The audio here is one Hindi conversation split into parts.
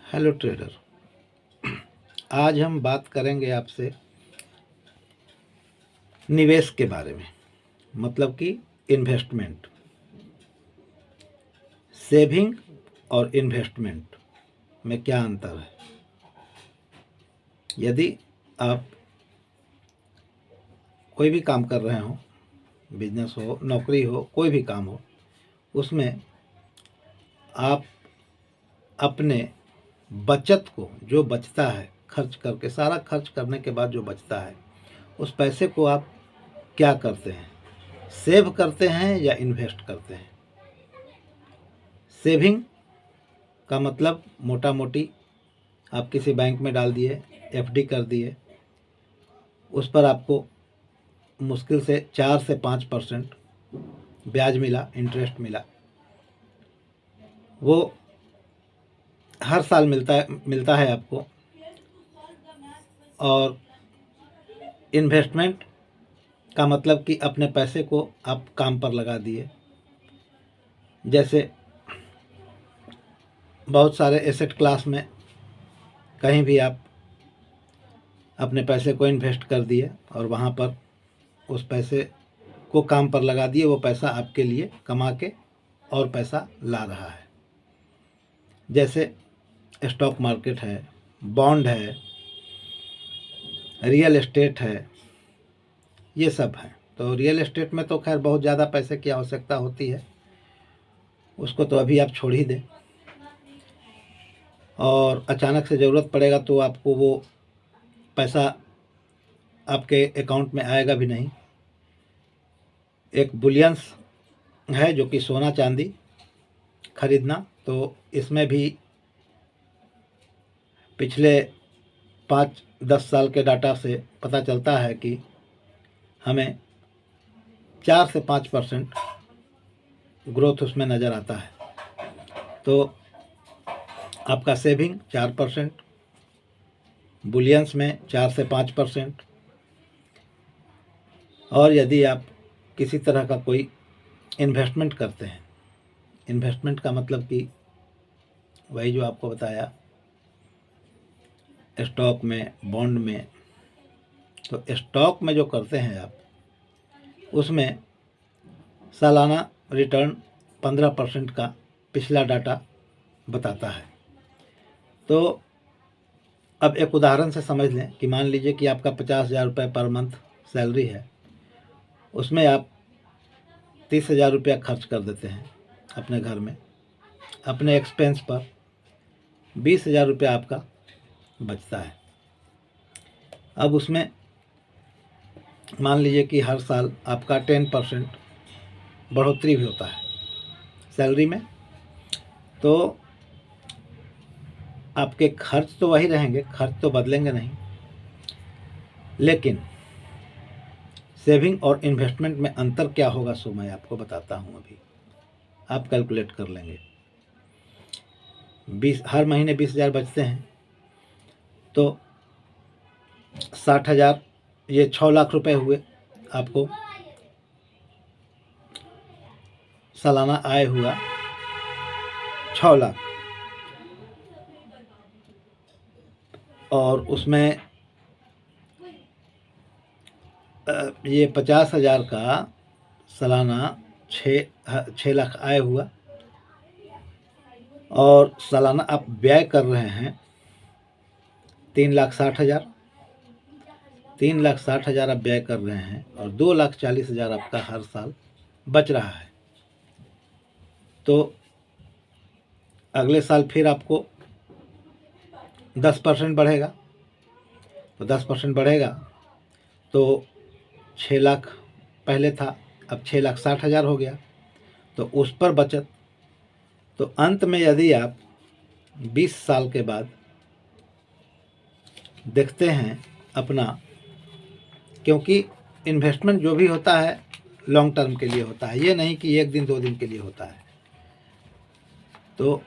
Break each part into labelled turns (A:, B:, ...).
A: Hello trader. आज हम बात करेंगे आपसे निवेश के बारे में, मतलब कि इन्वेस्टमेंट। सेविंग और इन्वेस्टमेंट में क्या अंतर है। यदि आप कोई भी काम कर रहे हो, बिजनेस हो, नौकरी हो, कोई भी काम हो, उसमें आप अपने बचत को, जो बचता है खर्च करके, सारा खर्च करने के बाद जो बचता है, उस पैसे को आप क्या करते हैं, सेव करते हैं या इन्वेस्ट करते हैं। सेविंग का मतलब मोटा मोटी आप किसी बैंक में डाल दिए, एफडी कर दिए, उस पर आपको मुश्किल से 4 से 5% ब्याज मिला, इंटरेस्ट मिला। वो हर साल मिलता है आपको। और इन्वेस्टमेंट का मतलब कि अपने पैसे को आप काम पर लगा दिए। जैसे बहुत सारे एसेट क्लास में कहीं भी आप अपने पैसे को इन्वेस्ट कर दिए और वहाँ पर उस पैसे को काम पर लगा दिए, वो पैसा आपके लिए कमा के और पैसा ला रहा है। जैसे स्टॉक मार्केट है, बॉन्ड है, रियल एस्टेट है, ये सब है। तो रियल एस्टेट में तो खैर बहुत ज़्यादा पैसे की आवश्यकता होती है, उसको तो अभी आप छोड़ ही दें, और अचानक से ज़रूरत पड़ेगा तो आपको वो पैसा आपके अकाउंट में आएगा भी नहीं। एक बुलियंस है जो कि सोना चांदी खरीदना, तो इसमें भी पिछले 5-10 साल के डाटा से पता चलता है कि हमें 4 से 5% ग्रोथ उसमें नज़र आता है। तो आपका सेविंग 4%, बुलियंस में 4 से 5%, और यदि आप किसी तरह का कोई इन्वेस्टमेंट करते हैं, इन्वेस्टमेंट का मतलब कि वही जो आपको बताया, स्टॉक में, बॉन्ड में। तो स्टॉक में जो करते हैं आप, उसमें सालाना रिटर्न 15% का पिछला डाटा बताता है। तो अब एक उदाहरण से समझ लें कि मान लीजिए कि आपका 50,000 रुपये पर मंथ सैलरी है, उसमें आप 30,000 रुपया खर्च कर देते हैं अपने घर में, अपने एक्सपेंस पर 20,000 रुपया आपका बचता है। अब उसमें मान लीजिए कि हर साल आपका 10% बढ़ोतरी भी होता है सैलरी में, तो आपके खर्च तो वही रहेंगे, खर्च तो बदलेंगे नहीं, लेकिन सेविंग और इन्वेस्टमेंट में अंतर क्या होगा सो मैं आपको बताता हूँ। अभी आप कैलकुलेट कर लेंगे। 20 हर महीने 20,000 बचते हैं, तो 60,000, ये 6 लाख रुपए हुए आपको सालाना आय हुआ 6 लाख। और उसमें ये 50,000 का सालाना 6 लाख आय हुआ, और सालाना आप व्यय कर रहे हैं 3,60,000। 3,60,000 आप व्यय कर रहे हैं और 2,40,000 आपका हर साल बच रहा है। तो अगले साल फिर आपको 10% बढ़ेगा। तो 10% बढ़ेगा तो 6 लाख पहले था, अब 6,60,000 हो गया, तो उस पर बचत। तो अंत में यदि आप 20 साल के बाद देखते हैं अपना, क्योंकि इन्वेस्टमेंट जो भी होता है लॉन्ग टर्म के लिए होता है, ये नहीं कि 1 दिन 2 दिन के लिए होता है। तो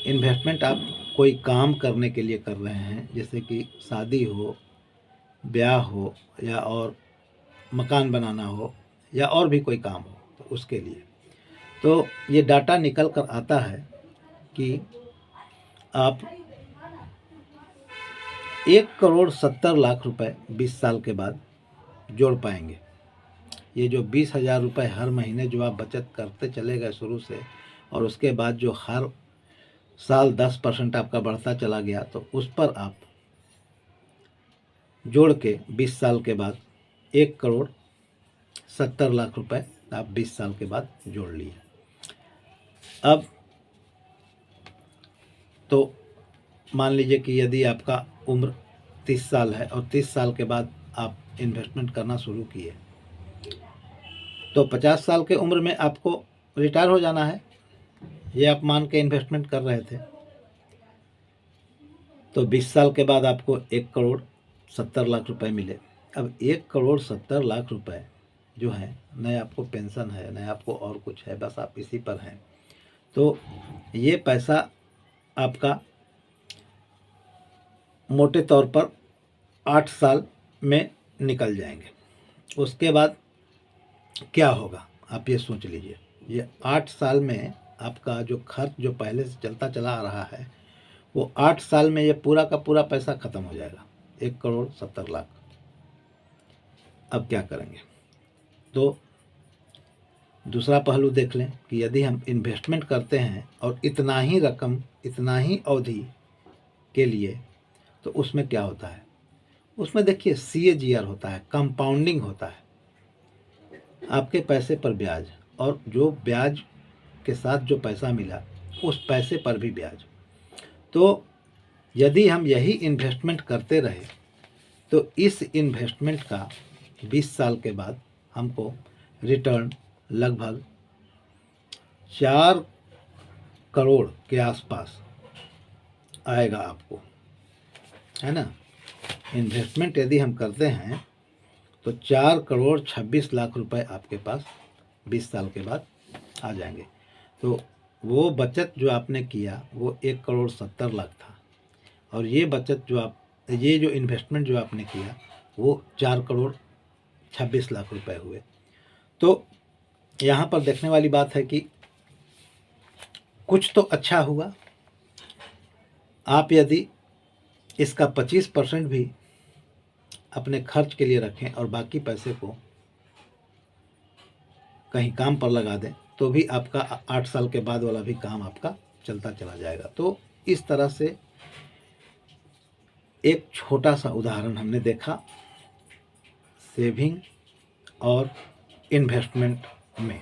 A: इन्वेस्टमेंट आप कोई काम करने के लिए कर रहे हैं, जैसे कि शादी हो, ब्याह हो, या और मकान बनाना हो, या और भी कोई काम हो, तो उसके लिए। तो ये डाटा निकल कर आता है कि आप 1,70,00,000 रुपए 20 साल के बाद जोड़ पाएंगे। ये जो 20,000 रुपये हर महीने जो आप बचत करते चले गए शुरू से, और उसके बाद जो हर साल 10% आपका बढ़ता चला गया, तो उस पर आप जोड़ के 20 साल के बाद 1,70,00,000 रुपये आप 20 साल के बाद जोड़ लिए। अब तो मान लीजिए कि यदि आपका उम्र 30 साल है और 30 साल के बाद आप इन्वेस्टमेंट करना शुरू किए, तो 50 साल के उम्र में आपको रिटायर हो जाना है। ये आप मान के इन्वेस्टमेंट कर रहे थे, तो 20 साल के बाद आपको 1,70,00,000 रुपये मिले। अब 1,70,00,000 रुपये जो है, न आपको पेंशन है न आपको और कुछ है, बस आप इसी पर हैं। तो ये पैसा आपका मोटे तौर पर 8 साल में निकल जाएंगे। उसके बाद क्या होगा आप ये सोच लीजिए। ये 8 साल में आपका जो खर्च जो पहले से चलता चला आ रहा है, वो 8 साल में ये पूरा का पूरा पैसा ख़त्म हो जाएगा, 1,70,00,000। अब क्या करेंगे? तो दूसरा पहलू देख लें कि यदि हम इन्वेस्टमेंट करते हैं और इतना ही रकम, इतना ही अवधि के लिए, तो उसमें क्या होता है? उसमें देखिए CAGR होता है, कंपाउंडिंग होता है, आपके पैसे पर ब्याज, और जो ब्याज के साथ जो पैसा मिला उस पैसे पर भी ब्याज। तो यदि हम यही इन्वेस्टमेंट करते रहे, तो इस इन्वेस्टमेंट का 20 साल के बाद हमको रिटर्न लगभग 4 करोड़ के आसपास आएगा आपको, है ना। इन्वेस्टमेंट यदि हम करते हैं तो 4,26,00,000 रुपए आपके पास 20 साल के बाद आ जाएंगे। तो वो बचत जो आपने किया वो 1,70,00,000 था, और ये बचत जो ये जो इन्वेस्टमेंट जो आपने किया वो 4,26,00,000 रुपए हुए। तो यहाँ पर देखने वाली बात है कि कुछ तो अच्छा हुआ। आप यदि इसका 25% भी अपने खर्च के लिए रखें और बाकी पैसे को कहीं काम पर लगा दें, तो भी आपका 8 साल के बाद वाला भी काम आपका चलता चला जाएगा। तो इस तरह से एक छोटा सा उदाहरण हमने देखा सेविंग और इन्वेस्टमेंट में।